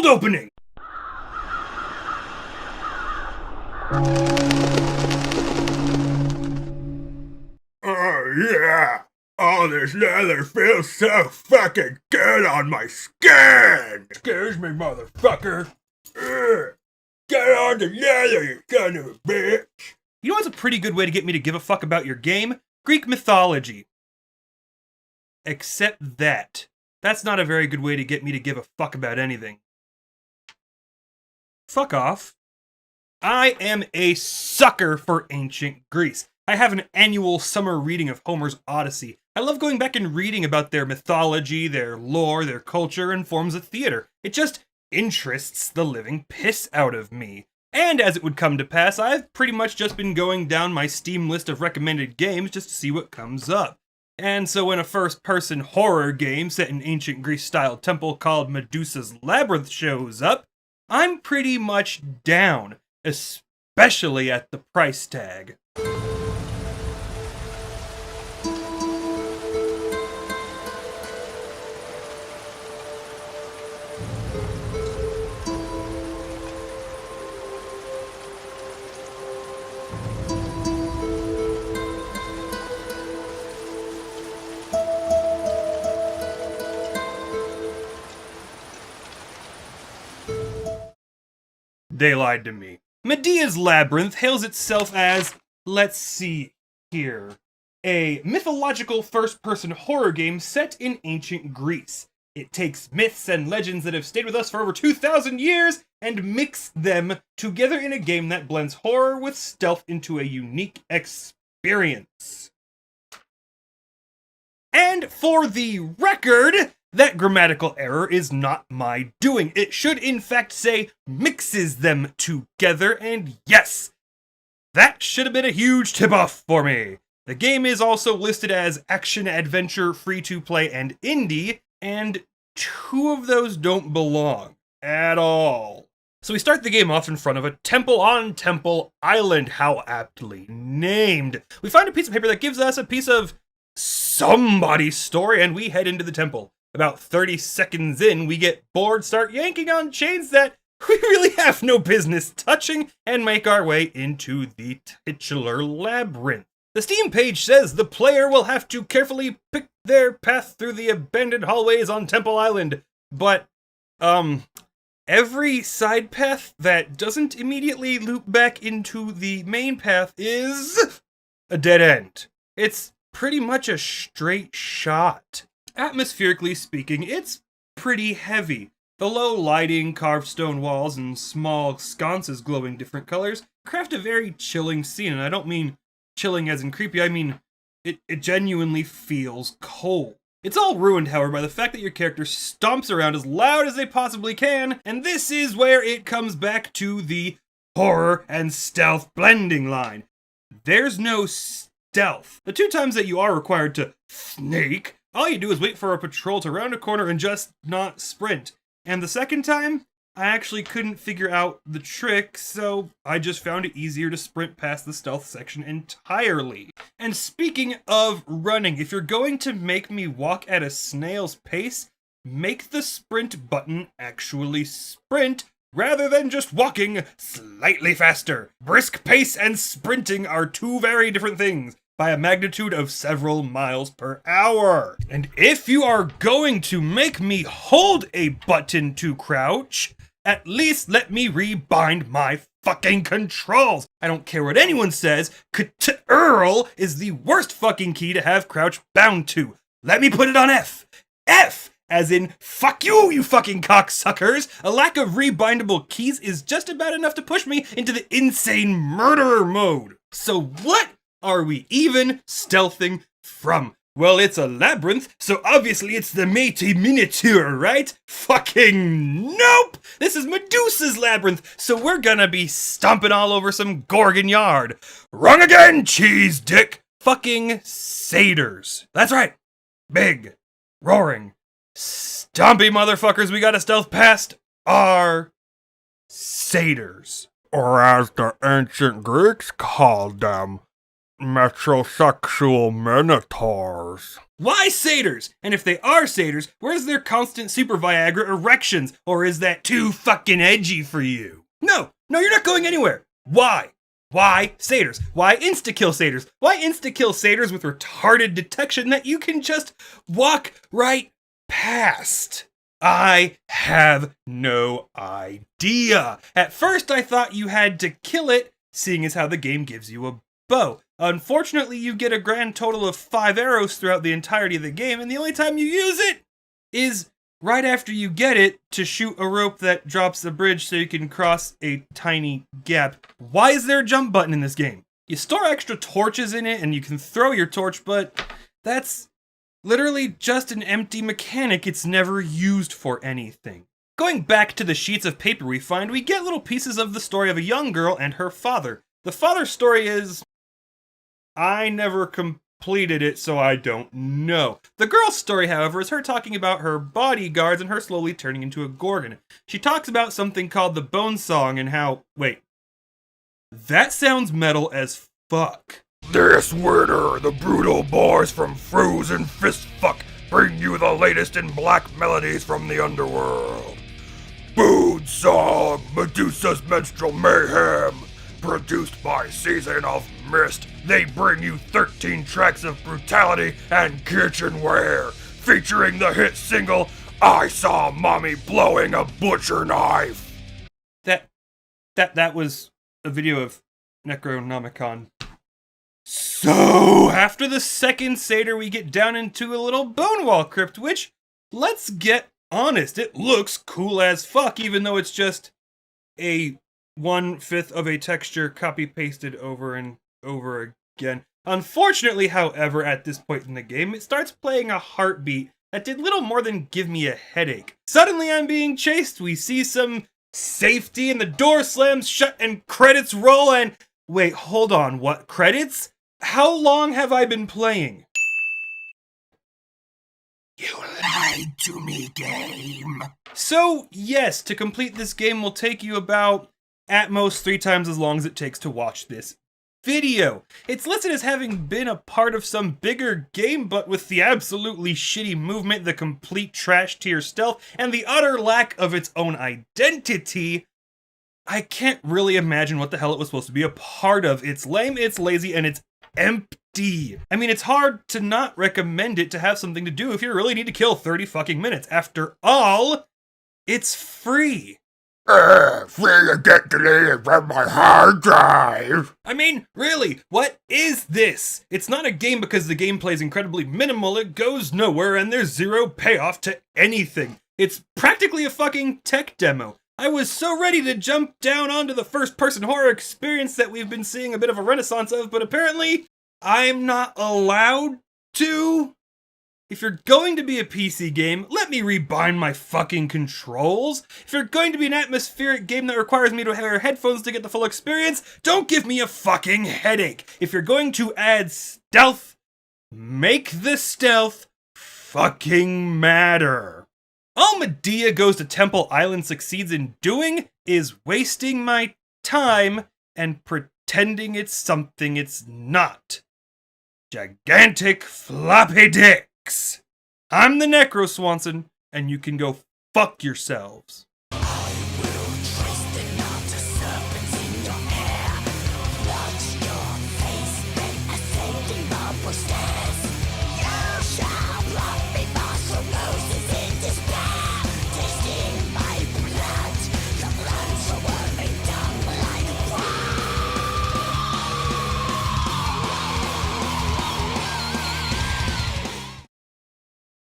cold opening! Oh yeah! All this leather feels so fucking good on my skin! Excuse me, motherfucker! Get on the leather, you son of a bitch! You know what's a pretty good way to get me to give a fuck about your game? Greek mythology. Except that's not a very good way to get me to give a fuck about anything. Fuck off. I am a sucker for ancient Greece. I have an annual summer reading of Homer's Odyssey. I love going back and reading about their mythology, their lore, their culture, and forms of theater. It just interests the living piss out of me. And as it would come to pass, I've pretty much just been going down my Steam list of recommended games just to see what comes up. And so when a first-person horror game set in ancient Greece-style temple called Medusa's Labyrinth shows up, I'm pretty much down, especially at the price tag. They lied to me. Medusa's Labyrinth hails itself as, let's see here, a mythological first-person horror game set in ancient Greece. It takes myths and legends that have stayed with us for over 2,000 years and mixes them together in a game that blends horror with stealth into a unique experience. And for the record, that grammatical error is not my doing. It should in fact say mixes them together, and yes, that should have been a huge tip-off for me. The game is also listed as action, adventure, free-to-play, and indie, and two of those don't belong at all. So we start the game off in front of a temple on Temple Island, how aptly named. We find a piece of paper that gives us a piece of somebody's story, and we head into the temple. About 30 seconds in, we get bored, start yanking on chains that we really have no business touching, and make our way into the titular labyrinth. The Steam page says the player will have to carefully pick their path through the abandoned hallways on Temple Island, but, every side path that doesn't immediately loop back into the main path is a dead end. It's pretty much a straight shot. Atmospherically speaking, it's pretty heavy. The low lighting, carved stone walls, and small sconces glowing different colors craft a very chilling scene, and I don't mean chilling as in creepy, I mean it genuinely feels cold. It's all ruined, however, by the fact that your character stomps around as loud as they possibly can, and this is where it comes back to the horror and stealth blending line. There's no stealth. The two times that you are required to sneak, all you do is wait for a patrol to round a corner and just not sprint. And the second time, I actually couldn't figure out the trick, so I just found it easier to sprint past the stealth section entirely. And speaking of running, if you're going to make me walk at a snail's pace, make the sprint button actually sprint rather than just walking slightly faster. Brisk pace and sprinting are two very different things, by a magnitude of several miles per hour. And if you are going to make me hold a button to crouch, at least let me rebind my fucking controls. I don't care what anyone says, Ctrl is the worst fucking key to have crouch bound to. Let me put it on F. F! As in, fuck you, you fucking cocksuckers! A lack of rebindable keys is just about enough to push me into the insane murderer mode. So what are we even stealthing from? Well, it's a labyrinth, so obviously it's the matey miniature, right? Fucking nope! This is Medusa's Labyrinth, so we're gonna be stomping all over some Gorgon yard. Wrong again, cheese dick! Fucking satyrs. That's right. Big, roaring, stompy motherfuckers we gotta stealth past are satyrs. Or as the ancient Greeks called them, metrosexual minotaurs. Why satyrs? And if they are satyrs, where's their constant super Viagra erections? Or is that too fucking edgy for you? No, you're not going anywhere. Why? Why satyrs? Why insta-kill satyrs? Why insta-kill satyrs with retarded detection that you can just walk right past? I have no idea. At first I thought you had to kill it, seeing as how the game gives you a bow. Unfortunately, you get a grand total of 5 arrows throughout the entirety of the game, and the only time you use it is right after you get it to shoot a rope that drops a bridge so you can cross a tiny gap. Why is there a jump button in this game? You store extra torches in it and you can throw your torch, but that's literally just an empty mechanic. It's never used for anything. Going back to the sheets of paper we find, we get little pieces of the story of a young girl and her father. The father's story is... I never completed it, so I don't know. The girl's story, however, is her talking about her bodyguards and her slowly turning into a gorgon. She talks about something called the Bone Song and how... Wait. That sounds metal as fuck. This winter, the brutal boys from Frozen Fistfuck bring you the latest in black melodies from the underworld. Boon Song, Medusa's Menstrual Mayhem. Produced by Season of Mist, they bring you 13 tracks of brutality and kitchenware, featuring the hit single, I Saw Mommy Blowing a Butcher Knife. That was a video of Necronomicon. So, after the second satyr, we get down into a little bone wall crypt, which, let's get honest, it looks cool as fuck, even though it's just a 1/5 of a texture copy-pasted over and over again. Unfortunately, however, at this point in the game, it starts playing a heartbeat that did little more than give me a headache. Suddenly I'm being chased, we see some safety and the door slams shut and credits roll and... Wait, hold on, what? Credits? How long have I been playing? You lied to me, game. So, yes, to complete this game will take you about, at most, 3 times as long as it takes to watch this video. It's listed as having been a part of some bigger game, but with the absolutely shitty movement, the complete trash tier stealth, and the utter lack of its own identity, I can't really imagine what the hell it was supposed to be a part of. It's lame, it's lazy, and it's empty. I mean, it's hard to not recommend it to have something to do if you really need to kill 30 fucking minutes. After all, it's free. Free to get deleted from my hard drive. I mean, really, what is this? It's not a game because the gameplay is incredibly minimal, it goes nowhere, and there's zero payoff to anything. It's practically a fucking tech demo. I was so ready to jump down onto the first-person horror experience that we've been seeing a bit of a renaissance of, but apparently, I'm not allowed to? If you're going to be a PC game, let me rebind my fucking controls. If you're going to be an atmospheric game that requires me to wear headphones to get the full experience, don't give me a fucking headache. If you're going to add stealth, make the stealth fucking matter. All Medea Goes to Temple Island succeeds in doing is wasting my time and pretending it's something it's not. Gigantic floppy dicks. I'm the TheNecroswanson, and you can go fuck yourselves.